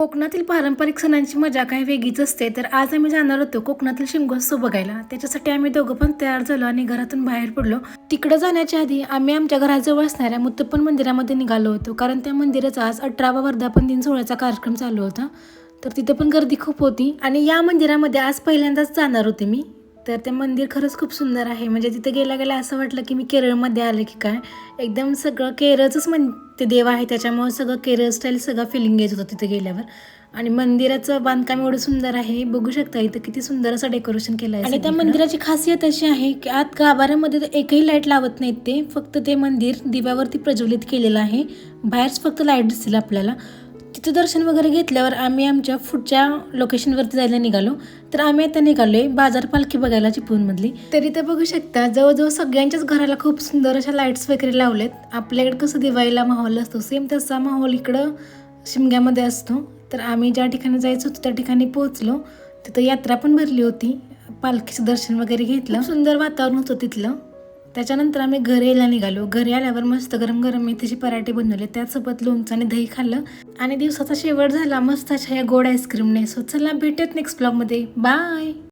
कोकणातील पारंपरिक सणांची मजा काही वेगळीच असते. तर आज आम्ही जाणार होतो कोकणातील शिमगोत्सव बघायला. त्याच्यासाठी आम्ही दोघं पण तयार झालो आणि घरातून बाहेर पडलो. तिकडे जाण्याच्या आधी आम्ही आमच्या घराजवळ असणाऱ्या मुत्तप्पन मंदिरामध्ये निघालो होतो, कारण त्या मंदिराचा आज 18वा वर्धापन दिन सोहळ्याचा कार्यक्रम चालू होता. तर तिथे पण गर्दी खूप होती आणि या मंदिरामध्ये आज पहिल्यांदाच जाणार होते मी. तर ते मंदिर खरंच खूप सुंदर आहे. म्हणजे तिथे गेल्या गेल्या असं वाटलं की मी केरळमध्ये आले की काय. एकदम सगळं केरळचंच ते देव आहे, त्याच्यामुळे सगळं केरळ स्टाईल सगळं फिलिंग येत होतं तिथे गेल्यावर. आणि मंदिराचं बांधकाम एवढं सुंदर आहे, बघू शकता इथं किती सुंदर असं डेकोरेशन केलं आहे. आणि त्या मंदिराची खासियत अशी आहे की आत गाभाऱ्यामध्ये एकही लाईट लावत नाहीत ते, फक्त ते मंदिर दिव्यावरती प्रज्वलित केलेलं आहे. बाहेरच फक्त लाईट दिसतील आपल्याला. तिथं दर्शन वगैरे घेतल्यावर आम्ही आमच्या पुढच्या लोकेशनवरती जायला निघालो. तर आम्ही आता निघालोय बाजार पालखी बघायला चिपळूणमधली. तरी ते बघू शकता जवळजवळ सगळ्यांच्याच घराला खूप सुंदर अशा लाईट्स वगैरे लावलेत. आपल्याकडे कसं दिवाळीला माहोल असतो, सेम तसा माहोल इकडं शिमग्यामध्ये असतो. तर आम्ही ज्या ठिकाणी जायचो होतो त्या ठिकाणी पोहोचलो. तिथं यात्रा पण भरली होती, पालखीचं दर्शन वगैरे घेतलं, सुंदर वातावरण होतं तिथलं. त्याच्यानंतर आम्ही घरी यायला निघालो. घरी आल्यावर मस्त गरम गरम मेथीचे पराठे बनवले, त्यासोबत लोणचं आणि दही खाल्लं आणि दिवसाचा शेवट झाला मस्त अशा या गोड आईस्क्रीमने. सो चला भेटूयात नेक्स्ट ब्लॉगमध्ये. बाय.